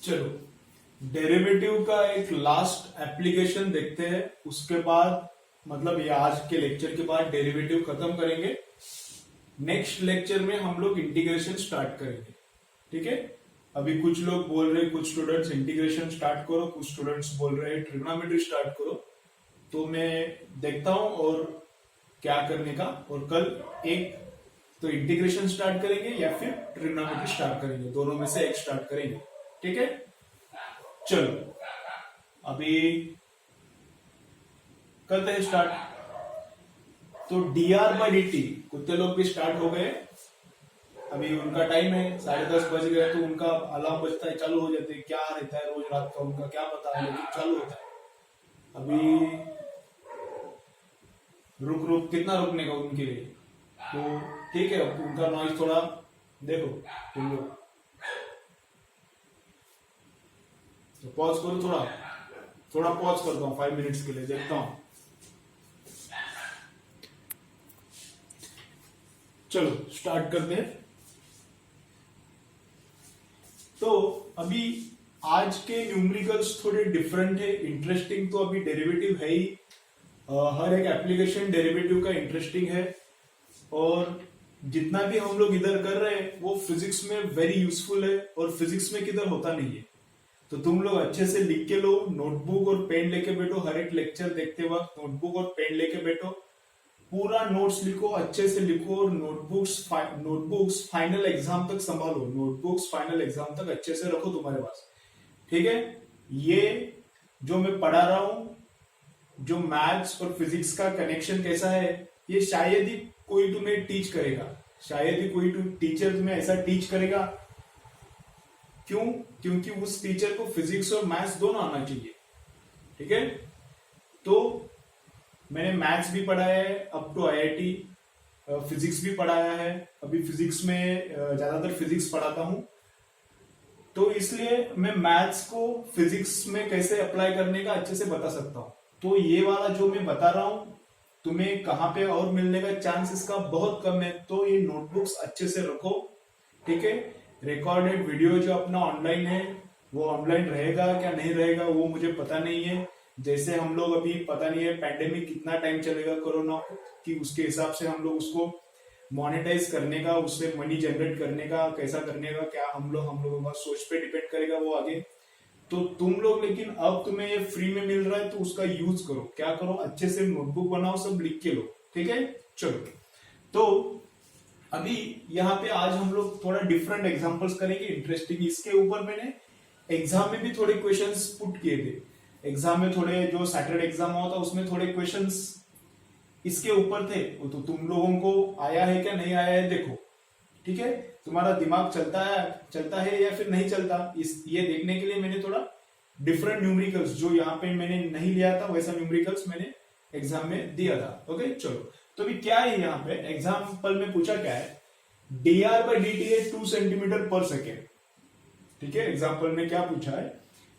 चलो डेरिवेटिव का एक लास्ट एप्लीकेशन देखते हैं, उसके बाद मतलब ये आज के लेक्चर के बाद डेरिवेटिव खत्म करेंगे। नेक्स्ट लेक्चर में हम लोग इंटीग्रेशन स्टार्ट करेंगे। ठीक है, अभी कुछ लोग बोल रहे, कुछ स्टूडेंट्स इंटीग्रेशन स्टार्ट करो, कुछ स्टूडेंट्स बोल रहे हैं ट्रिग्नोमेट्री स्टार्ट करो। तो मैं देखता हूं और क्या करने का, और कल एक तो इंटीग्रेशन स्टार्ट करेंगे या फिर ट्रिग्नोमेट्री स्टार्ट करेंगे, दोनों में से एक स्टार्ट करेंगे। ठीक है, चलो अभी करते हैं स्टार्ट। तो dr/dt कुत्ते लोग भी स्टार्ट हो गए, अभी उनका टाइम है 10:30 बज गए, तो उनका अलार्म बजता है, चालू हो जाते हैं। क्या रहता है रोज रात का उनका क्या पता है, लेकिन चालू होता है। अभी रुक कितना रुकने का उनके लिए, तो ठीक है, उनका नॉइज थोड़ा देखो तुम लोग। तो पॉज करो, थोड़ा पॉज करता हूँ 5 मिनट्स के लिए, देखता हूं। चलो स्टार्ट करते हैं। तो अभी आज के न्यूमेरिकल्स थोड़े डिफरेंट है, इंटरेस्टिंग तो अभी डेरिवेटिव है ही। हर एक एप्लीकेशन डेरिवेटिव का इंटरेस्टिंग है, और जितना भी हम लोग इधर कर रहे हैं वो फिजिक्स में वेरी यूजफुल है, और फिजिक्स में किधर होता नहीं है। तो तुम लोग अच्छे से लिख के लो, नोटबुक और पेन लेके बैठो, हर एक लेक्चर देखते वक्त नोटबुक और पेन लेके बैठो, पूरा नोट्स लिखो, अच्छे से लिखो, और नोटबुक्स फाइनल एग्जाम तक संभालो, नोटबुक्स फाइनल एग्जाम तक अच्छे से रखो तुम्हारे पास। ठीक है, ये जो मैं पढ़ा रहा हूं, जो मैथ्स और फिजिक्स का कनेक्शन कैसा है, ये शायद ही कोई तुम्हें टीच करेगा, शायद ही कोई टीचर तुम्हें ऐसा टीच करेगा। क्यों? क्योंकि उस टीचर को फिजिक्स और मैथ्स दोनों आना चाहिए। ठीक है, तो मैंने मैथ्स भी पढ़ाया है अप टू IIT, फिजिक्स भी पढ़ाया है, अभी फिजिक्स में ज्यादातर फिजिक्स पढ़ाता हूं, तो इसलिए मैं मैथ्स को फिजिक्स में कैसे अप्लाई करने का अच्छे से बता सकता हूं। तो ये वाला जो मैं बता रहा हूं तुम्हें कहां पे और मिलने का चांस इसका बहुत कम है, तो ये नोटबुक्स अच्छे से रखो। ठीक है, रिकॉर्डेड वीडियो जो अपना ऑनलाइन है वो ऑनलाइन रहेगा क्या नहीं रहेगा वो मुझे पता नहीं है। जैसे हम लोग अभी पता नहीं है पेंडेमिक कितना टाइम चलेगा कोरोना की, उसके हिसाब से हम लोग उसको मोनेटाइज करने का, उससे मनी जनरेट करने का, कैसा करने का, क्या हम लोगों का सोच पे डिपेंड करेगा वो आगे। तो तुम लोग, लेकिन अब तुम्हें ये फ्री में मिल रहा है तो उसका यूज करो। क्या करो, अच्छे से नोटबुक बनाओ, सब लिख के लो। ठीक है, चलो तो अभी यहाँ पे आज हम लोग थोड़ा डिफरेंट एग्जांपल्स करेंगे, इंटरेस्टिंग। इसके ऊपर मैंने एग्जाम में भी थोड़े क्वेश्चंस पुट किए थे, एग्जाम में थोड़े, जो सैटरडे एग्जाम हुआ था उसमें थोड़े क्वेश्चंस इसके ऊपर थे, वो तो तुम लोगों को आया है क्या नहीं आया है देखो। ठीक है, तुम्हारा दिमाग चलता है या फिर नहीं चलता, इस ये देखने के लिए मैंने थोड़ा डिफरेंट न्यूमेरिकल्स, जो यहाँ पे मैंने नहीं लिया था वैसा न्यूमेरिकल्स मैंने एग्जाम में दिया था। ओके, चलो तो अभी क्या है यहाँ पे एग्जाम्पल में पूछा क्या है, dr/dt है 2 सेंटीमीटर पर सेकेंड। ठीक है, एग्जाम्पल में क्या पूछा है,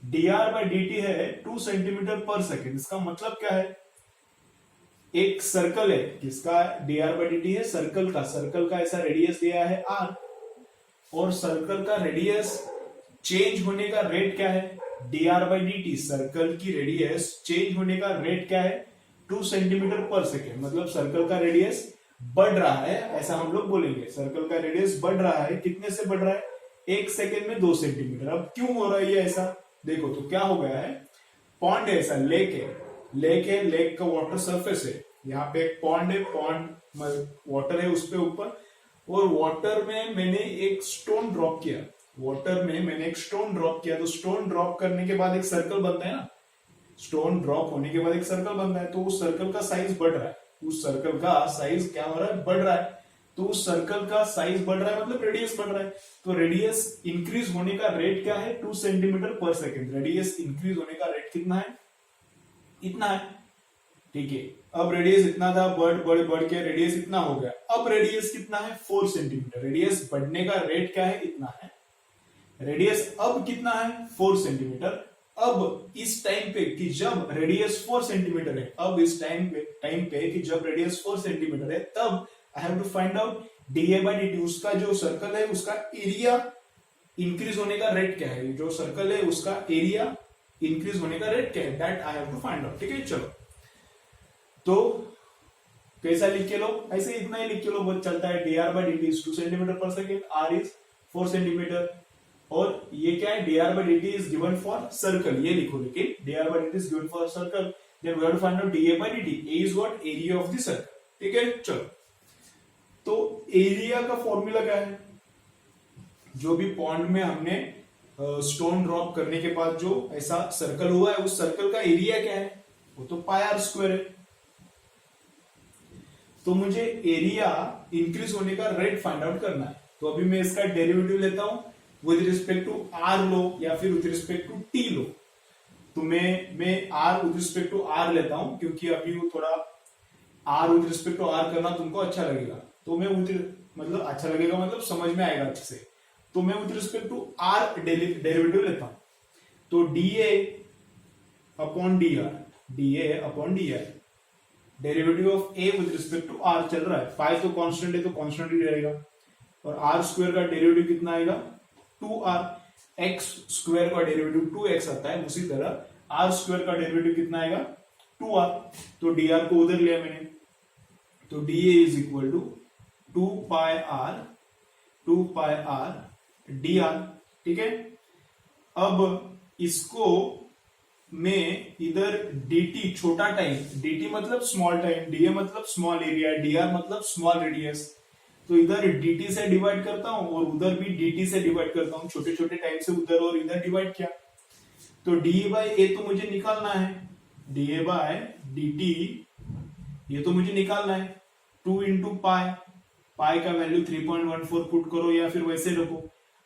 dr/dt है 2 सेंटीमीटर पर सेकेंड। इसका मतलब क्या है, एक सर्कल है, किसका dr/dt है, सर्कल का ऐसा रेडियस दिया है r, और सर्कल का रेडियस चेंज होने का रेट क्या है, dr/dt, सर्कल की रेडियस चेंज होने का रेट क्या है, 2 सेंटीमीटर पर सेकेंड। मतलब सर्कल का रेडियस बढ़ रहा है, ऐसा हम लोग बोलेंगे। सर्कल का रेडियस बढ़ रहा है, कितने से बढ़ रहा है, 1 सेकेंड में 2 सेंटीमीटर। अब क्यों हो रहा है ये ऐसा, देखो तो क्या हो गया है, पॉन्ड है, ऐसा लेक का वाटर सरफेस है, यहाँ पे एक पॉन्ड है, पॉन्ड वाटर है उसपे ऊपर, और वाटर में मैंने एक स्टोन ड्रॉप किया, तो स्टोन ड्रॉप करने के बाद एक सर्कल बनता है ना, स्टोन ड्रॉप होने के बाद एक सर्कल बनता है, तो उस सर्कल का साइज बढ़ रहा है, उस सर्कल का साइज क्या हो रहा है, बढ़ रहा है। तो उस सर्कल का साइज बढ़ रहा है मतलब रेडियस बढ़ रहा है, तो रेडियस इंक्रीज होने का रेट क्या है, 2 centimetre per second. Radius increase होने का रेट कितना है, इतना है। ठीक है, अब रेडियस इतना था, बढ़ के रेडियस इतना हो गया, अब रेडियस कितना है, 4 सेंटीमीटर। रेडियस बढ़ने का रेट क्या है, इतना है। रेडियस अब कितना है, 4 सेंटीमीटर। अब इस टाइम पे कि जब रेडियस 4 सेंटीमीटर है, अब इस टाइम पे कि जब रेडियस 4 सेंटीमीटर है, तब I have to find out dA/dt, उसका जो सर्कल है उसका एरिया इंक्रीज होने का रेट क्या है, जो सर्कल है उसका एरिया इंक्रीज होने का रेट क्या है, that I have to find out. ठीक है, चलो तो कैसा लिख के लो, ऐसे इतना ही लिख के लो, बहुत चलता है। dr by dt is 2 centimetre per second, r is 4 centimetre, और ये क्या है, dr by dt is given for circle, ये लिखो, लेकिन dr by dt is given for circle, then we have to find out dA by dt, a is what, area of the circle। ठीक है, चलो तो एरिया का formula क्या है, जो भी पॉन्ड में हमने स्टोन ड्रॉप करने के बाद जो ऐसा सर्कल हुआ है, उस सर्कल का एरिया क्या है, वो तो पाई आर स्क्वायर है। तो मुझे एरिया इंक्रीज होने का रेट फाइंड आउट करना है, तो अभी मैं इसका डेरिवेटिव लेता हूं विद रिस्पेक्ट टू आर लो या फिर विद रिस्पेक्ट टू टी लो। तो मैं r with respect to r लेता हूं, क्योंकि अभी वो थोड़ा r with respect to r करना तुमको अच्छा लगेगा, तो मैं मतलब अच्छा लगेगा मतलब समझ में आएगा अच्छे से, तो मैं with respect to are derivative लेता हूं। तो dA upon d r, dA upon d r, derivative of a with respect to r चल रहा है, फाई तो कांस्टेंट है तो कांस्टेंट ही रहेगा, और आर स्क्वायर का डेरिवेटिव कितना आएगा, 2r। एक्स स्क्वायर का डेरिवेटिव 2x आता है, उसी तरह आर स्क्वायर का डेरिवेटिव कितना आएगा, 2r। तो dr को उधर लिया मैंने, तो dA is equal to 2 pi r dr। ठीक है, अब इसको मैं इधर dt छोटा टाइम, dt मतलब स्मॉल टाइम, dA मतलब स्मॉल एरिया, dr मतलब स्मॉल रेडियस, तो इधर dt से डिवाइड करता हूं और उधर भी dt से डिवाइड करता हूं, छोटे छोटे टाइम से उधर और इधर डिवाइड किया, तो dA बाय a तो मुझे निकालना है, dA बाय dt ये तो मुझे निकालना है, 2 इंटू पाई का वैल्यू 3.14 पुट करो या फिर वैसे रखो।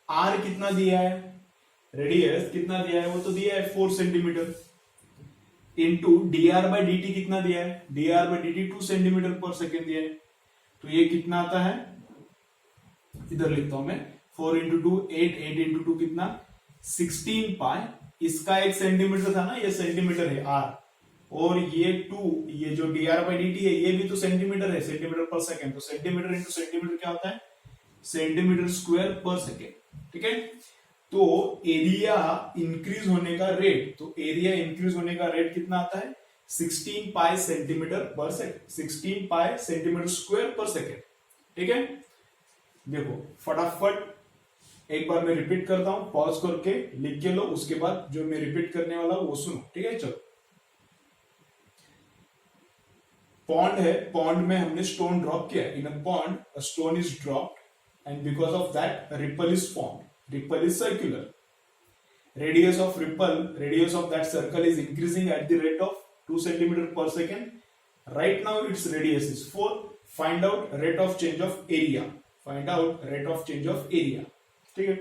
r कितना दिया है, रेडियस कितना दिया है, वो तो दिया है 4 centimetre, into dr by dt कितना दिया है, dr by dt 2 centimetre per second दिया है, तो ये कितना आता है, इधर लिखता हूं मैं, 4 इंटू 2 8, 8 इंटू 2 कितना 16 पाई, इसका 1 सेंटीमीटर था ना, ये सेंटीमीटर है r, और ये 2, ये जो dr बाय dt है ये भी तो सेंटीमीटर है, सेंटीमीटर पर सेकेंड, तो सेंटीमीटर इंटू सेंटीमीटर क्या होता है, सेंटीमीटर स्क्वायर पर सेकेंड। ठीक है, तो एरिया इंक्रीज होने का रेट, तो एरिया इंक्रीज होने का रेट कितना आता है, 16 पाई सेंटीमीटर पर सेकेंड, 16 पाई सेंटीमीटर स्क्वायर पर सेकेंड। ठीक है, देखो फटाफट एक बार मैं रिपीट करता हूं, पॉज करके लिख के लो, उसके बाद जो मैं रिपीट करने वाला हूं वो सुनो। ठीक है, चलो पॉन्ड है, पॉन्ड में हमने स्टोन ड्रॉप किया, in a pond a stone is dropped and because of that ripple is formed, ripple is circular, radius of that circle is increasing at the rate of 2 centimeter per second. Right now its radius is 4. Find out rate of change of area, ठीक है,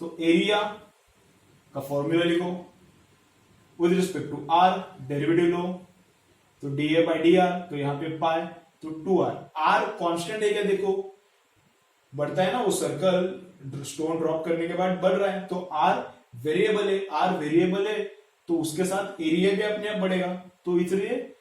तो area का formula लिखो with respect to are, derivative लो, तो dA by dr, तो यहां पे पाई, तो 2r, r कांस्टेंट है क्या, देखो बढ़ता है ना, वो सर्कल स्टोन ड्रॉप करने के बाद बढ़ रहा है, तो r वेरिएबल है, r वेरिएबल है, तो उसके साथ एरिया भी अपने आप बढ़ेगा, तो इसलिए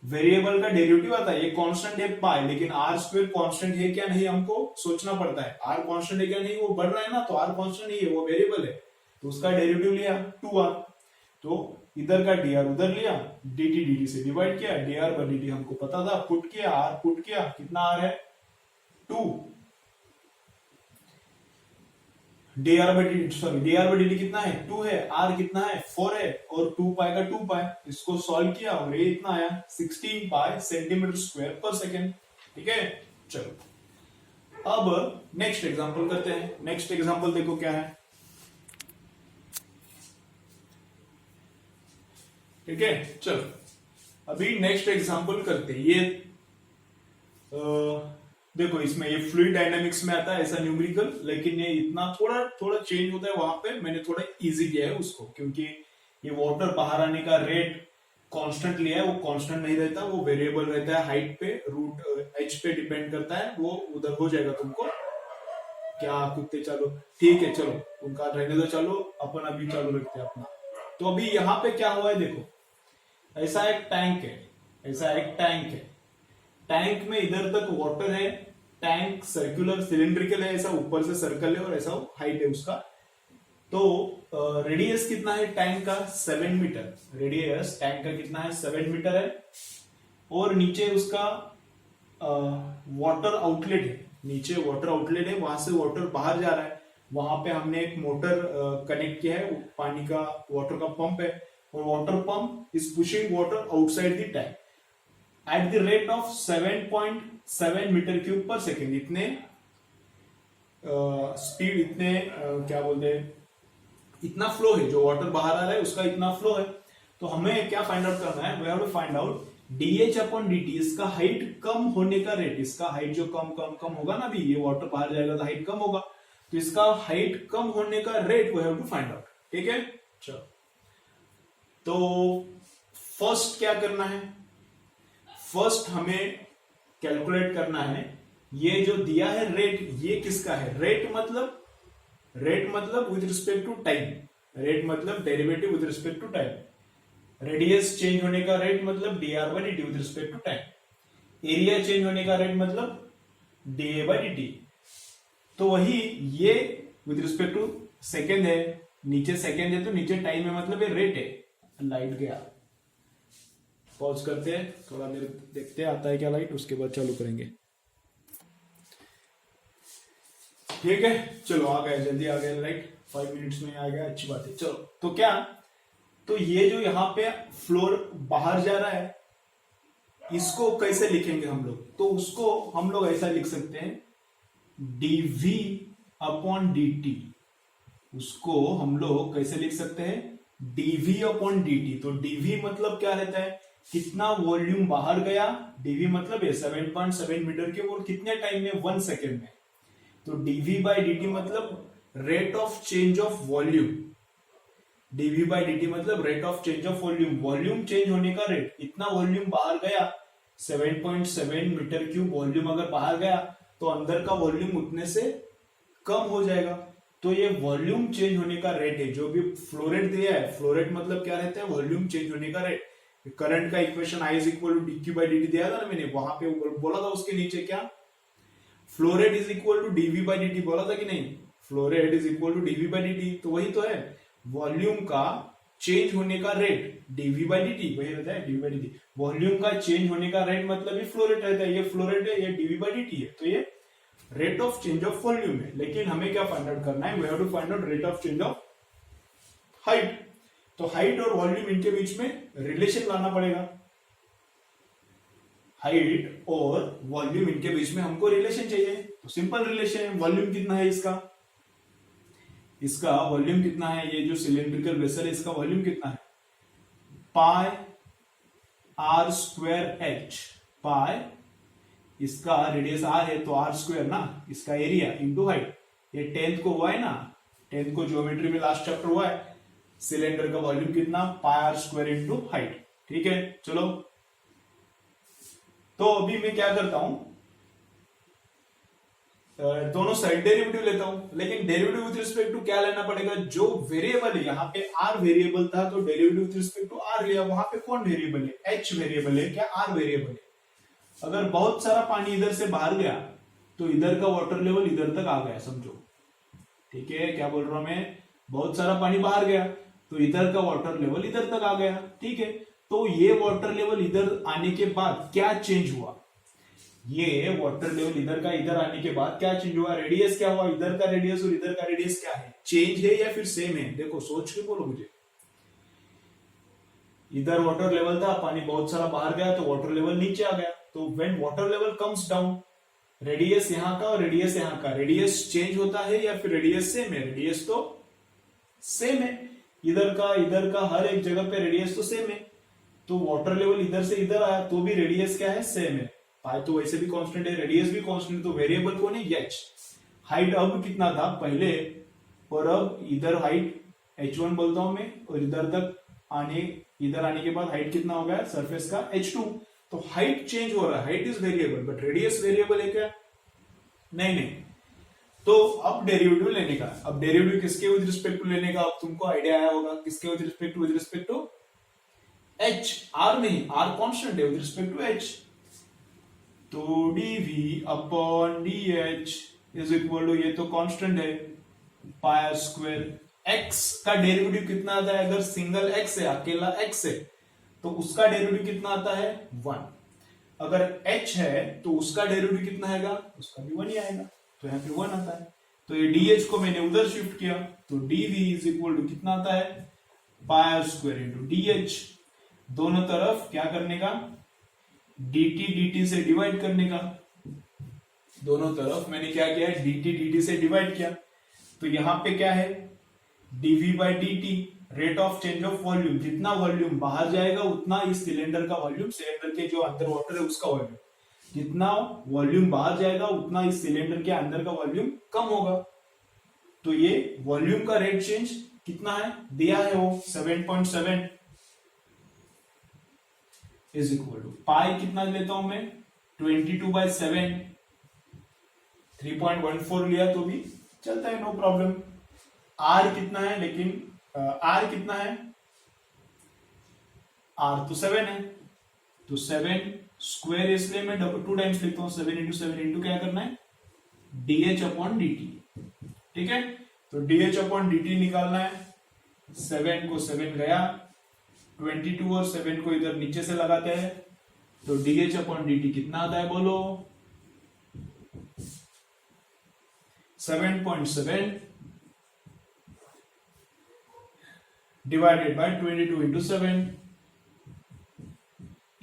वेरिएबल का डेरिवेटिव आता है, ये कांस्टेंट है पाई, लेकिन r स्क्वायर कांस्टेंट है क्या नहीं हमको सोचना पड़ता है, r कांस्टेंट है क्या नहीं, वो बढ़ रहा है ना, तो r कांस्टेंट नहीं है, वो वेरिएबल है, तो उसका डेरिवेटिव लिया 2r, तो इधर का dr उधर लिया, dt से डिवाइड किया, dr बाय dt हमको पता था, पुट किया, r पुट किया, कितना r है 2, dr बाय dt कितना है 2 है, r कितना है 4 है, और 2 पाई का 2 पाई, इसको सॉल्व किया और ये इतना आया 16 पाई सेंटीमीटर स्क्वायर पर सेकेंड। ठीक है, चलो अब नेक्स्ट एग्जांपल करते हैं। नेक्स्ट एग्जांपल देखो क्या है, ठीक है, चलो अभी नेक्स्ट एग्जांपल करते हैं। ये देखो इसमें ये फ्लूइड डायनामिक्स में आता है ऐसा न्यूमेरिकल, लेकिन ये इतना थोड़ा चेंज होता है, वहां पे मैंने थोड़ा इजी किया है उसको, क्योंकि ये वाटर बाहर आने का रेट कांस्टेंट लिया है, वो कांस्टेंट नहीं रहता, वो वेरिएबल रहता है, हाइट पे रूट एच पे डिपेंड करता है, वो उधर हो जाएगा तुमको क्या कुत्ते, चलो ठीक है, चलो उनका रहने दो, चलो अपन अभी चालू रखते हैं अपना। तो अभी यहाँ पे क्या हुआ है देखो, ऐसा एक टैंक है, टैंक में इधर तक वाटर है, टैंक सर्कुलर सिलिंड्रिकल है, ऐसा ऊपर से सर्कल है और ऐसा हाइट है उसका, तो रेडियस कितना है टैंक का 7 मीटर, रेडियस टैंक का कितना है 7 मीटर है, और नीचे उसका वाटर आउटलेट है, नीचे वाटर आउटलेट है, वहां से वाटर बाहर जा रहा है, वहां पे हमने एक मोटर कनेक्ट किया है, पानी का वाटर का पंप है, और water pump is pushing water outside the tank at the rate of 7.7 metre cube per second. इतने स्पीड, इतने क्या बोलते हैं, इतना फ्लो है, जो वाटर बाहर आ रहा है उसका इतना फ्लो है। तो हमें क्या फाइंड आउट करना है, we have to find out dh upon d t, इसका हाइट कम होने का रेट, इसका हाइट जो कम कम कम होगा ना, अभी ये वाटर बाहर जाएगा तो हाइट कम होगा, तो इसका हाइट कम होने का rate we have to find out. ठीक है, चलो तो फर्स्ट क्या करना है, फर्स्ट हमें कैलकुलेट करना है ये जो दिया है रेट, ये किसका है, रेट मतलब with respect to time, rate मतलब derivative with respect to time, radius change होने का रेट मतलब dr by dt with respect to time, area change होने का रेट मतलब dA बाई dt। तो वही ये विद रिस्पेक्ट टू सेकेंड है, नीचे सेकेंड है तो नीचे टाइम है, मतलब ये रेट है। लाइट गया, पॉज करते हैं, थोड़ा देर देखते हैं आता है क्या लाइट, उसके बाद चालू करेंगे। ठीक है, चलो आ गया, जल्दी आ गया लाइट, 5 मिनट्स में आ गया, अच्छी बात है। चलो तो क्या, तो ये जो यहाँ पे फ्लोर बाहर जा रहा है, इसको कैसे लिखेंगे हम लोग, तो उसको हम लोग ऐसा लिख सकते हैं dv अपॉन dt, उसको हम लोग कैसे लिख सकते हैं dv अपॉन dt। तो dv मतलब क्या रहता है, कितना वॉल्यूम बाहर गया, dv मतलब ये 7.7 मीटर के, और कितने टाइम में, 1 सेकेंड में। तो dv बाई dt मतलब rate of change of volume, dv by dt मतलब rate of change of volume, volume change होने का रेट, इतना वॉल्यूम बाहर गया, 7.7 मीटर क्यूब वॉल्यूम अगर बाहर गया तो अंदर का वॉल्यूम उतने से कम हो जाएगा। तो ये वॉल्यूम चेंज होने का रेट है, जो भी फ्लो रेट दिया है, फ्लो रेट मतलब क्या रहता है, वॉल्यूम चेंज होने का रेट। करंट का equation I is equal to dq by dt दिया था ना मैंने, वहां पे बोला था उसके नीचे क्या, flow rate is equal to dv by dt बोला था कि नहीं, flow rate is equal to dv by dt, तो वही तो है, वॉल्यूम का चेंज होने का रेट dv बाई dt, वही रहता है dv बाई dt, वॉल्यूम का चेंज होने का रेट मतलब ये फ्लो रेट रहता है, ये फ्लो रेट है, ये dv बाई dt है, तो ये rate of change of volume है। लेकिन हमें क्या फाइंड आउट करना है, we have to find out rate of change of height. तो हाइट और वॉल्यूम इनके बीच में रिलेशन लाना पड़ेगा, हाइट और वॉल्यूम इनके बीच में हमको रिलेशन चाहिए। तो सिंपल रिलेशन है, वॉल्यूम कितना है इसका वॉल्यूम कितना है, ये जो सिलेंड्रिकल वेसल है इसका वॉल्यूम कितना है, पाई आर स्क्वायर एच, पाई इसका रेडियस आर है तो आर स्क्वायर ना, इसका एरिया इंटू हाइट, ये 10th को हुआ है ना, 10th को ज्योमेट्री में लास्ट चैप्टर हुआ है, सिलेंडर का वॉल्यूम कितना, पाई आर स्क्वायर इंटू हाइट। ठीक है, चलो तो अभी मैं क्या करता हूं, दोनों साइड डेरिवेटिव लेता हूं, लेकिन डेरिवेटिव विद रिस्पेक्ट टू क्या लेना पड़ेगा, जो वेरिएबल है, यहाँ पे आर वेरिएबल था तो derivative with respect to r लिया, वहां पे कौन वेरिएबल है, एच वेरिएबल है क्या, आर वेरिएबल है। अगर बहुत सारा पानी इधर से बाहर गया तो इधर का वाटर लेवल इधर तक आ गया, समझो। ठीक है, क्या बोल रहा हूं मैं, बहुत सारा पानी बाहर गया तो इधर का वाटर लेवल इधर तक आ गया। ठीक है, तो ये वाटर लेवल इधर आने के बाद क्या चेंज हुआ, ये वाटर लेवल इधर का इधर आने के बाद क्या चेंज हुआ, रेडियस क्या हुआ, इधर का रेडियस और इधर का रेडियस क्या है, चेंज है या फिर सेम है, देखो सोच के बोलो मुझे। इधर वाटर लेवल था, पानी बहुत सारा बाहर गया तो वाटर लेवल नीचे आ गया, तो when water level comes down, radius यहां का और रेडियस यहां का, रेडियस चेंज होता है या फिर रेडियस सेम है, रेडियस तो सेम है, इधर का हर एक जगह पे रेडियस तो सेम है। तो वाटर लेवल इधर से इधर आया तो भी रेडियस क्या है, सेम है, पाई तो वैसे भी कांस्टेंट है, रेडियस भी कांस्टेंट, तो वेरिएबल कौन है, एच। हाइट अब कितना था पहले, और अब इधर हाइट h1 बोलता हूं मैं, और इधर आने के बाद हाइट कितना हो गया सरफेस का, h2। तो हाइट चेंज हो रहा है, height is variable but radius variable है क्या, नहीं। तो अब डेरिवेटिव लेने का, अब डेरिवेटिव किसके विद रिस्पेक्ट टू लेने का, अब तुमको आइडिया आया होगा, किसके with respect to h, r नहीं, r कांस्टेंट है विद रिस्पेक्ट टू h। तो dv upon dh is equal to, ये तो कांस्टेंट है, पाई आर स्क्वायर x का डेरिवेटिव कितना आता है? अगर सिंगल x है, अकेला x है, तो उसका डेरिवेटिव कितना आता है? 1। अगर h है तो उसका डेरिवेटिव कितना आएगा? उसका भी 1 ही आएगा, तो यहाँ पे 1 आता है। तो ये dh को मैंने उधर शिफ्ट किया, तो dv इज इक्वल टू कितना आता है? Pi r square into dh। दोनों तरफ क्या करने का? dt से डिवाइड करने का। दोनों तरफ मैंने क्या किया? dt से डिवाइड किया। तो यहां पे क्या है? dv by dt, rate of change of volume. जितना वॉल्यूम बाहर जाएगा उतना इस सिलेंडर का वॉल्यूम, सिलेंडर के जो अंदर वाटर है उसका वॉल्यूम, जितना वॉल्यूम बाहर जाएगा उतना इस सिलेंडर के अंदर का वॉल्यूम कम होगा। तो ये वॉल्यूम का रेट चेंज कितना है? दिया है वो 7.7 इज इक्वल टू पाई कितना लेता हूं मैं? 22/7। 3.14 लिया तो भी चलता है, नो प्रॉब्लम। आर कितना है? लेकिन आर कितना है? आर तो 7 है, तो 7 स्क्वायर, इसलिए मैं 2 टाइम्स लिखता हूं। 7 इंटू 7 इंटू क्या करना है? dh upon dt। ठीक है, तो dh अपॉन dt निकालना है। 7 को 7 गया, 22 और 7 को इधर नीचे से लगाते हैं, तो dh अपॉन dt कितना आता है? बोलो। 7.7 डिवाइडेड बाय 22 इंटू 7।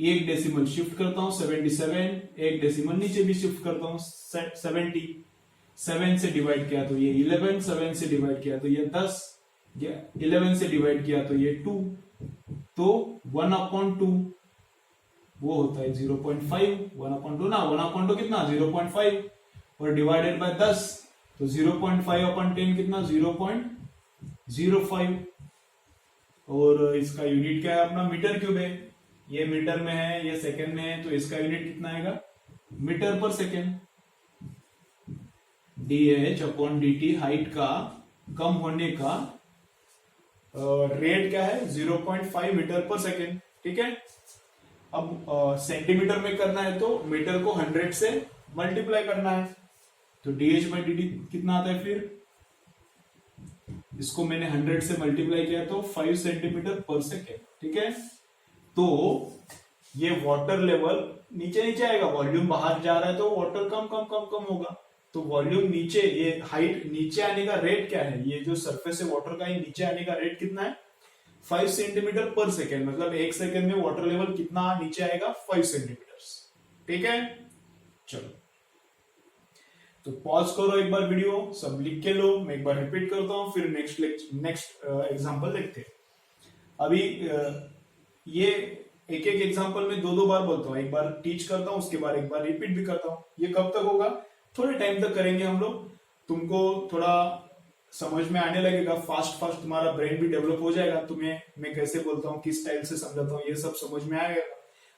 एक डेसिमल शिफ्ट करता हूं 77, एक डेसिमल नीचे भी शिफ्ट करता हूं 70। 7 से डिवाइड किया तो ये 11, 7 से डिवाइड किया तो ये 10, 11 से डिवाइड किया तो ये 2, तो 1/2 वो होता है 0.5। 1/2 ना, 1/2 कितना? 0.5, और डिवाइडेड बाय 10, तो 0.5/10 कितना? 0.05। और इसका यूनिट क्या है अपना? मीटर क्यूब है। ये मीटर में है, ये सेकंड में है, तो इसका यूनिट कितना आएगा? मीटर पर second. dh upon dt, height का कम होने का रेट क्या है? 0.5 मीटर पर सेकंड। ठीक है, अब सेंटीमीटर में करना है तो मीटर को 100 से मल्टीप्लाई करना है, तो dh बाई dt कितना आता है? फिर इसको मैंने 100 से मल्टीप्लाई किया तो 5 सेंटीमीटर पर सेकेंड। ठीक है, तो ये वाटर लेवल नीचे नीचे आएगा, वॉल्यूम बाहर जा रहा है तो वाटर कम कम कम कम होगा, तो वॉल्यूम नीचे, ये हाइट नीचे आने का रेट क्या है? ये जो सरफेस है वाटर का, ये नीचे आने का रेट कितना है? 5 सेंटीमीटर पर सेकेंड। मतलब 1 सेकेंड में वाटर लेवल कितना नीचे आएगा? 5 सेंटीमीटर। ठीक है, चलो तो पॉज करो एक बार, वीडियो सब लिख के लो, मैं एक बार रिपीट करता हूं, फिर नेक्स्ट एग्जांपल देखते हैं। अभी ये एक एक एग्जांपल में 2-2 बार बोलता हूं, एक बार टीच करता हूं, उसके बाद एक बार रिपीट भी करता हूं। ये कब तक होगा? थोड़े टाइम तक करेंगे हम लोग, तुमको थोड़ा समझ में आने लगेगा, फास्ट फास्ट तुम्हारा ब्रेन भी डेवलप हो जाएगा। तुम्हें मैं कैसे बोलता हूँ, किस स्टाइल से समझाता हूँ, ये सब समझ में आएगा,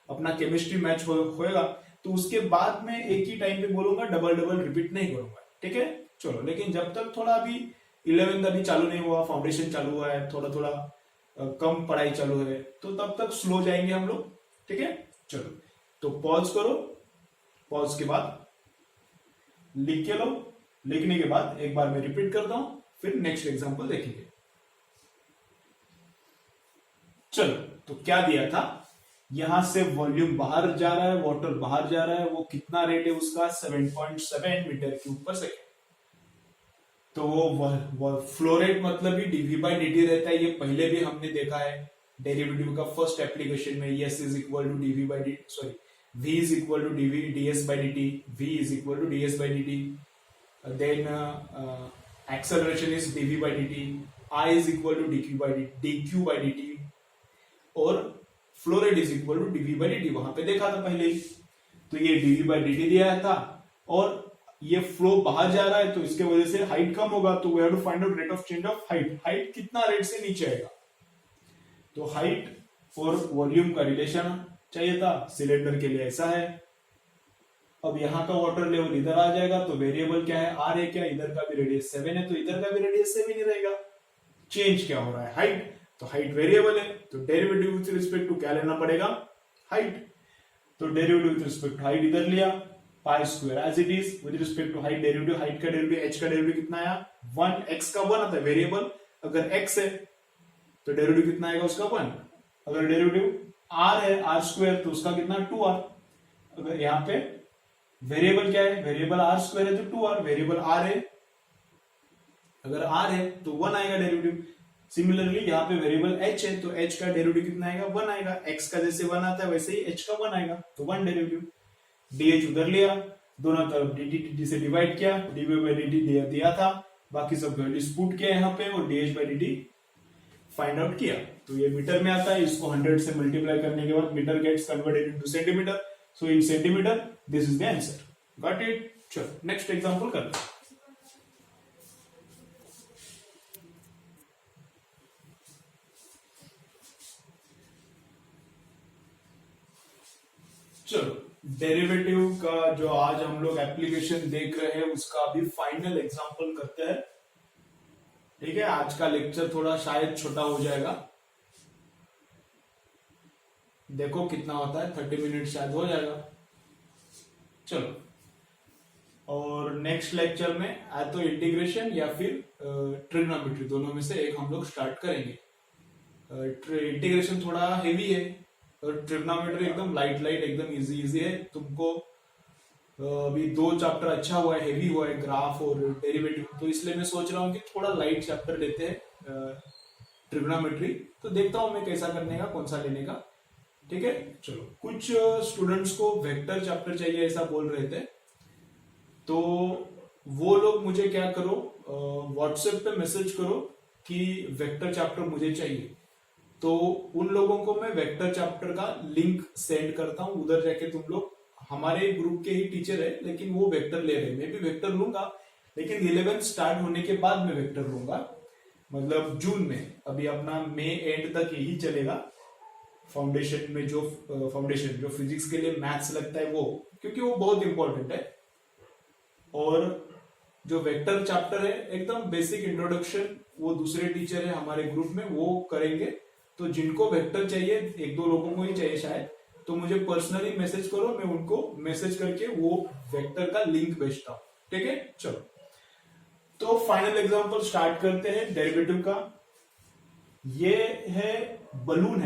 अपना केमिस्ट्री मैच होएगा। तो उसके बाद में एक ही टाइम पे बोलूंगा, डबल डबल रिपीट नहीं करूंगा। ठीक है, चलो, लेकिन जब तक थोड़ा अभी 11th अभी चालू नहीं हुआ, फाउंडेशन चालू हुआ है, थोड़ा थोड़ा कम पढ़ाई चालू है, तो तब तक स्लो जाएंगे हम लोग। ठीक है, चलो तो पॉज करो, पॉज के बाद लिख के लो, लिखने के बाद एक बार मैं रिपीट करता हूं, फिर नेक्स्ट एग्जांपल देखेंगे। चलो, तो क्या दिया था? यहां से वॉल्यूम बाहर जा रहा है, वाटर बाहर जा रहा है, वो कितना रेट है उसका? 7.7 मीटर क्यूब पर सेकेंड। तो वो फ्लो रेट मतलब ही dv बाई dt रहता है, ये पहले भी हमने देखा है डेरिवेटिव का फर्स्ट एप्लीकेशन में। s is equal to dv by dt, sorry, v is equal to dv ds by dt, v is equal to ds by dt, then acceleration is dv by dt, I is equal to dq by dt, और flow rate is equal to dv by dt, वहां पे देखा था पहले ही। तो ये dv by dt दिया था, और ये फ्लो बाहर जा रहा है, तो इसके वजह से हाइट कम होगा, तो we have to find out rate of change of height. Height कितना रेट से नीचे आएगा? तो हाइट और वॉल्यूम का रिलेशन चाहिए था, सिलेंडर के लिए ऐसा है। अब यहाँ का वाटर लेवल इधर आ जाएगा, तो वेरिएबल क्या है? आर है क्या? इधर का भी रेडियस 7 है, तो इधर का भी रेडियस 7 ही रहेगा। चेंज क्या हो रहा है? हाइट। तो हाइट वेरिएबल है, तो डेरिवेटिव विथ रिस्पेक्ट टू क्या लेना पड़ेगा? हाइट। तो derivative with respect to height इधर लिया, pi square as it is with respect to height derivative. Height का डेरिवेटिव, h का डेरिवेटिव कितना आया? 1, x का 1 आता है वेरिएबल। अगर x है तो डेरिवेटिव कितना आएगा उसका 1। अगर डेरिवेटिव r है r स्क्वायर तो उसका कितना 2r। अगर यहाँ पे वेरिएबल क्या है, वेरिएबल r स्क्वायर है तो 2r, वेरिएबल r है, अगर r है तो 1 आएगा डेरिवेटिव। सिमिलरली यहाँ पे वेरिएबल h है तो h का डेरिवेटिव कितना आएगा 1 आएगा। x का जैसे 1 आता है वैसे ही h का 1 आएगा तो 1 डेरिवेटिव। dh उधर लिया, दोनों तरफ dt dt से डिवाइड किया, dv by dt दिया था, बाकी सब वैल्यूज पुट किया यहाँ पे और dh by dt find out किया। तो ये मीटर में आता है, इसको 100 से मल्टीप्लाई करने के बाद metre gets converted into centimetre. So in centimetre this is the answer. Got it? चलो नेक्स्ट एग्जांपल करते हैं। चलो डेरिवेटिव का जो आज हम लोग एप्लीकेशन देख रहे हैं उसका अभी फाइनल एग्जांपल करते हैं। ठीक है, आज का लेक्चर थोड़ा शायद छोटा हो जाएगा, देखो कितना होता है, 30 मिनट शायद हो जाएगा। चलो, और नेक्स्ट लेक्चर में या तो इंटीग्रेशन या फिर ट्रिग्नोमेट्री, दोनों में से एक हम लोग स्टार्ट करेंगे। इंटीग्रेशन थोड़ा हेवी है और ट्रिग्नोमेट्री एकदम लाइट एकदम इजी है। तुमको अभी 2 चैप्टर अच्छा हुआ है, हेवी हुआ है, ग्राफ और डेरिवेटिव, तो इसलिए मैं सोच रहा हूँ कि थोड़ा लाइट चैप्टर लेते हैं ट्रिग्नोमेट्री। तो देखता हूँ मैं कैसा करने का, कौन सा लेने का। ठीक है, चलो। कुछ स्टूडेंट्स को वेक्टर चैप्टर चाहिए ऐसा बोल रहे थे, तो वो लोग मुझे क्या करो, व्हाट्सएप पे मैसेज करो कि वेक्टर चैप्टर मुझे चाहिए। तो उन लोगों को मैं वेक्टर चैप्टर का लिंक सेंड करता हूँ, उधर जाके तुम लोग, हमारे ग्रुप के ही टीचर है लेकिन वो वेक्टर ले रहे हैं, मैं भी वेक्टर लूंगा लेकिन 11 स्टार्ट होने के बाद मैं वेक्टर लूंगा, मतलब जून में। अभी अपना मई एंड तक यही चलेगा। फाउंडेशन में जो फिजिक्स के लिए मैथ्स लगता है वो, क्योंकि वो बहुत इंपॉर्टेंट है। और जो वेक्टर चैप्टर है एकदम बेसिक इंट्रोडक्शन, वो दूसरे टीचर है हमारे ग्रुप में, वो करेंगे। तो जिनको वेक्टर चाहिए, 1-2 लोगों को ही चाहिए शायद, तो मुझे पर्सनली मैसेज करो, मैं उनको मैसेज करके वो वेक्टर का लिंक भेजता हूं। ठीक है, चलो। तो फाइनल एग्जांपल स्टार्ट करते हैं डेरिवेटिव का। ये है बलून,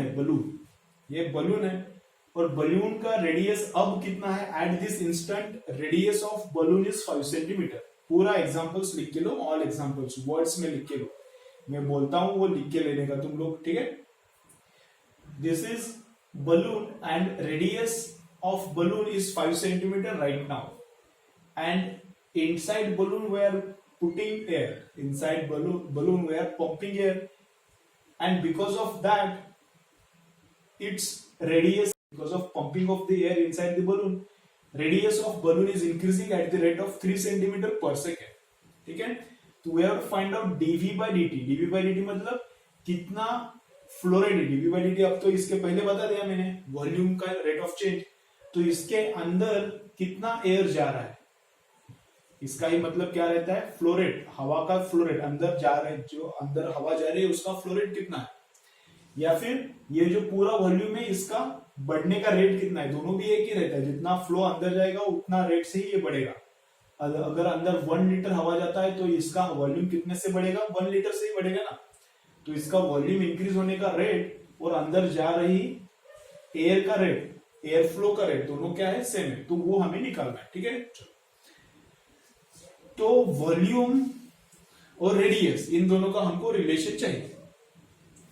ये बलून है और बलून का रेडियस अब कितना है, at this instant radius of balloon is 5 centimetre. पूरा एग्जांपल्स लिख के लो, ऑल एग्जांपल्स वर्ड्स में लिख के लो, मैं बोलता हूं वो लिख के लेने का तुम लोग। ठीक है, this is balloon and radius of balloon is 5 centimeter right now, and inside balloon we are putting air, inside balloon we are pumping air, and because of that its radius, because of pumping of the air inside the balloon, radius of balloon is increasing at the rate of 3 centimeter per second. ठीक है, तो we have to find out dv by dt। dv by dt मतलब कितना flow rate, dv by dt अब तो इसके पहले बता दिया मैंने, वॉल्यूम का रेट ऑफ चेंज। तो इसके अंदर कितना एयर जा रहा है, इसका ही मतलब क्या रहता है, फ्लो रेट, हवा का फ्लो रेट, अंदर जा रहे, जो अंदर हवा जा रही है उसका फ्लो रेट कितना है, या फिर ये जो पूरा वॉल्यूम है इसका बढ़ने का रेट कितना है। दोनों भी एक ही रहता है, जितना फ्लो अंदर जाएगा उतना रेट से ही ये बढ़ेगा। अगर अंदर 1 लीटर हवा जाता है तो इसका वॉल्यूम कितने से बढ़ेगा, 1 लीटर से ही बढ़ेगा ना। तो इसका वॉल्यूम इंक्रीज होने का रेट और अंदर जा रही एयर का रेट, एयर फ्लो का रेट, दोनों क्या है, सेम है। तो वो हमें निकालना है। ठीक है, तो वॉल्यूम और रेडियस, इन दोनों का हमको रिलेशन चाहिए।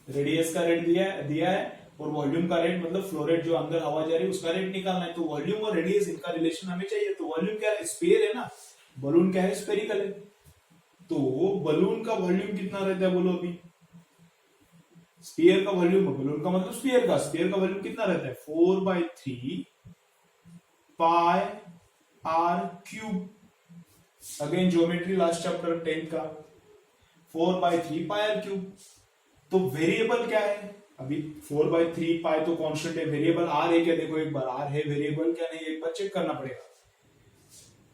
रेडियस का रेट दिया है और वॉल्यूम का रेट, मतलब फ्लो रेट, जो अंदर हवा जा रही है उसका रेट निकालना है। तो वॉल्यूम और रेडियस, इनका रिलेशन हमें चाहिए। तो वॉल्यूम क्या है, स्फीयर है ना, बलून क्या है, स्फेरिकल है। तो बलून का वॉल्यूम कितना रहता है बोलो अभी, स्फीयर का वॉल्यूम, बलून का मतलब स्फीयर का वॉल्यूम कितना रहता है, 4/3 pi R cube. Again geometry last chapter 10 का, 4/3 पाई आर क्यूब। तो वेरिएबल क्या है, अभी 4/3 पाई तो कांस्टेंट है, वेरिएबल आर है क्या, देखो एक बार, आर है वेरिएबल क्या नहीं, एक बार चेक करना पड़ेगा।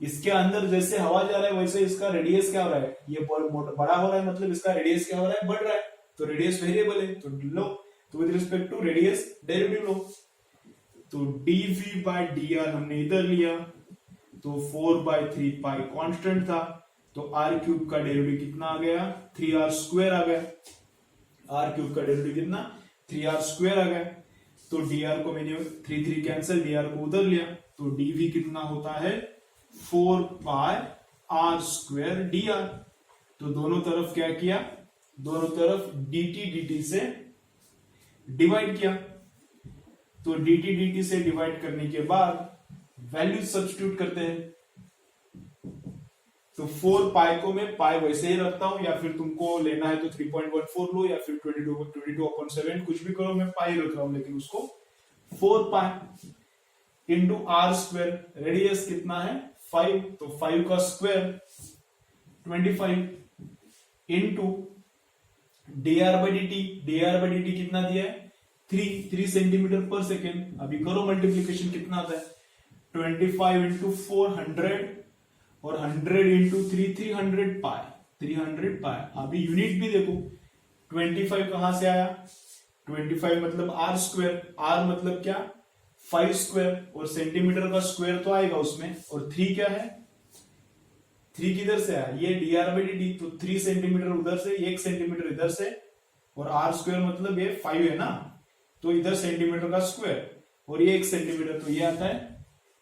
इसके अंदर जैसे हवा जा रहा है वैसे इसका रेडियस क्या हो रहा है, ये बड़ा हो रहा है, मतलब इसका रेडियस क्या हो रहा है, बढ़ रहा है। तो रेडियस वेरिएबल है तो लो, तो with respect to radius derivative लो। तो dv by dr हमने इधर लिया, तो 4/3 पाई कांस्टेंट था, तो आर क्यूब का डेरिवेटिव कितना आ गया, 3r स्क्वायर आ गया। आर क्यूब का डेरिवेटिव कितना, 3r स्क्वायर आ गया। तो dr को मैंने 3 कैंसिल, dr को उधर लिया, तो dv कितना होता है 4 पाई r स्क्वायर dr। तो दोनों तरफ क्या किया, दोनों तरफ dt dt से डिवाइड किया। तो dt dt से डिवाइड करने के बाद वैल्यू सब्स्टिट्यूट करते हैं। तो 4 पाई को मैं पाई वैसे ही रखता हूं, या फिर तुमको लेना है तो 3.14 लो, या फिर 22/7 कुछ भी करो, मैं पाई रख रहा हूं, लेकिन उसको 4 pi into r square, radius कितना है 5, तो 5 का स्क्वायर 25 इंटू dr बाई dt कितना दिया है 3 सेंटीमीटर पर सेकेंड। अभी करो मल्टीप्लीकेशन, कितना आता है 25 इंटू 400 और 100 इंटू 300 पाई। अभी यूनिट भी देखो, 25 कहां से आया, 25 मतलब आर स्क्वायर, आर मतलब क्या 5 स्क्वायर, और सेंटीमीटर का स्क्वायर तो आएगा उसमें, और 3 क्या है, 3 किधर से आया, ये dr बाई dt, तो 3 सेंटीमीटर उधर से, 1 सेंटीमीटर इधर से, और आर स्क्वायर मतलब ये 5 है ना, तो इधर सेंटीमीटर का स्क्वायर, और ये 1 सेंटीमीटर, तो ये आता है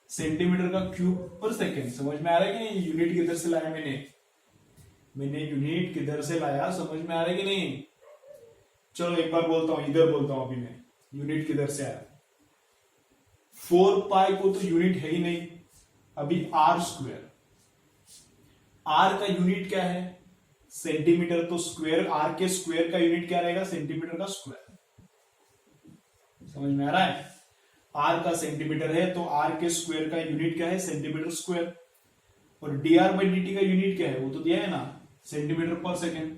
सेंटीमीटर का क्यूब पर सेकेंड। समझ में आ रहा है कि नहीं, यूनिट किधर से लाया मैंने यूनिट किधर से लाया, समझ में आ रहा है कि नहीं। चलो एक बार बोलता हूं, इधर बोलता हूं अभी मैं, यूनिट किधर से आया। 4 पाई को तो यूनिट है ही नहीं। अभी आर स्क्वायर, आर का यूनिट क्या है सेंटीमीटर, तो स्क्वायर, आर के स्क्वायर का यूनिट क्या रहेगा सेंटीमीटर का स्क्वायर। समझ में आ रहा है, आर का सेंटीमीटर है, तो आर के स्क्वायर का यूनिट क्या है सेंटीमीटर स्क्वायर, और dr बाई dt का यूनिट क्या है, वो तो दिया है ना सेंटीमीटर पर सेकेंड।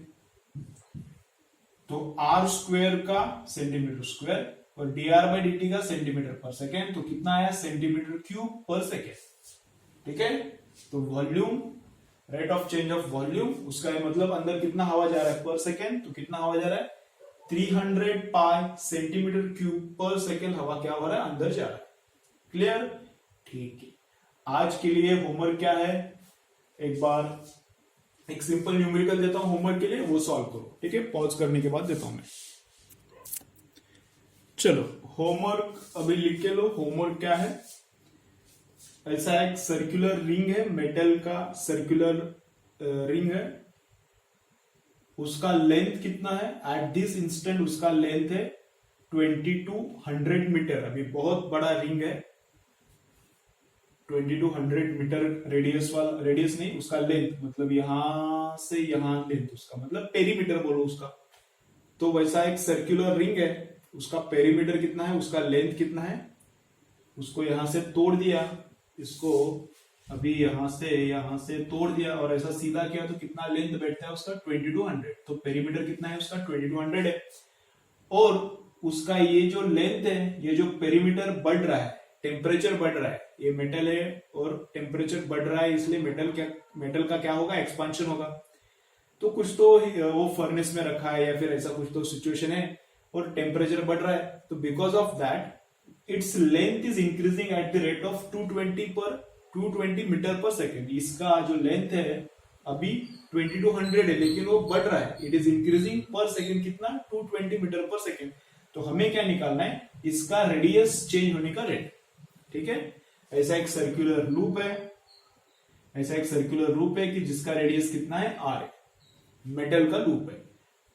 तो आर स्क्वायर का सेंटीमीटर स्क्वायर और dr बाई dt का सेंटीमीटर पर सेकेंड, तो कितना आया सेंटीमीटर क्यूब पर सेकेंड। ठीक है, तो volume, rate of change of volume, उसका मतलब अंदर कितना हवा जा रहा है पर सेकेंड, तो कितना हवा जा रहा है 300 पाई सेंटीमीटर क्यूब पर सेकेंड हवा क्या हो रहा है अंदर जा रहा है। क्लियर, ठीक है। आज के लिए होमवर्क क्या है, एक बार एक सिंपल न्यूमेरिकल देता हूं होमवर्क के लिए, वो सॉल्व करो। ठीक है, पॉज करने के बाद देता हूं मैं। चलो होमवर्क अभी लिख के लो। होमवर्क क्या है, ऐसा एक सर्कुलर रिंग है, मेटल का सर्कुलर रिंग है, उसका लेंथ कितना है एट दिस इंस्टेंट, उसका लेंथ है 2200 मीटर। अभी बहुत बड़ा रिंग है, 2200 मीटर रेडियस वाला, रेडियस नहीं उसका लेंथ, मतलब यहां से यहां लेंथ, उसका मतलब पेरीमीटर बोलो उसका। तो वैसा एक सर्कुलर रिंग है, उसका पेरीमीटर कितना है, उसका लेंथ कितना है, उसको यहां से तोड़ दिया, इसको अभी यहां से तोड़ दिया और ऐसा सीधा किया, तो कितना लेंथ बैठता है उसका 2200। तो पेरीमीटर कितना है उसका 2200 है, और उसका ये जो लेंथ है, ये जो पेरीमीटर बढ़ रहा है, टेम्परेचर बढ़ रहा है, ये मेटल है और टेम्परेचर बढ़ रहा है, इसलिए मेटल का क्या होगा एक्सपांशन होगा। तो कुछ तो वो फर्नेस में रखा है या फिर ऐसा कुछ तो सिचुएशन है, और टेम्परेचर बढ़ रहा है, तो because of that it's length is increasing at the rate of 220 metre per second. इसका जो लेंथ है अभी 2200 है, लेकिन वो बढ़ रहा है, इट इज इंक्रीजिंग पर सेकेंड कितना 220 मीटर पर सेकेंड। तो हमें क्या निकालना है, इसका रेडियस चेंज होने का रेट। ठीक है, ऐसा एक सर्कुलर लूप है, ऐसा एक सर्कुलर लूप है कि जिसका रेडियस कितना है r है, मेटल का लूप है,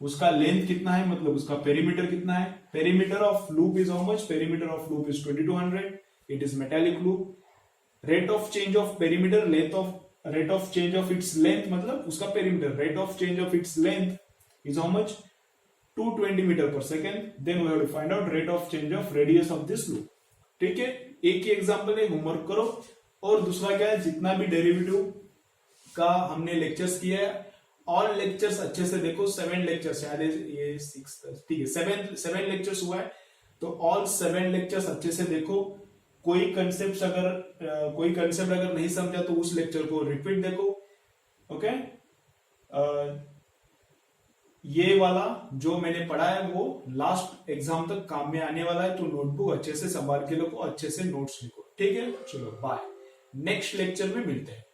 उसका लेंथ कितना है, मतलब उसका पेरीमीटर कितना है, perimeter of loop is how much, perimeter of loop is 2200, it is metallic loop. Rate of change of perimeter, rate of change of its length, मतलब उसका perimeter, rate of change of its length is how much 220 metre per second. Then we have to find out rate of change of radius of this loop. ठीक है, एक ही example है, homework करो। और दूसरा क्या है, जितना भी डेरिवेटिव का हमने लेक्चर्स किया है, ऑल लेक्चर्स अच्छे से देखो, 7 लेक्चर्स, शायद ये 6, ठीक है 7 लेक्चर्स हुआ है, तो ऑल 7 लेक्चर्स अच्छे से देखो। कोई कंसेप्ट अगर नहीं समझा तो उस लेक्चर को रिपीट देखो। ओके, ये वाला जो मैंने पढ़ा है वो लास्ट एग्जाम तक काम में आने वाला है, तो नोटबुक अच्छे से संभाल के लिखो, अच्छे से नोट्स लिखो। ठीक है, चलो बाय, नेक्स्ट लेक्चर में मिलते हैं।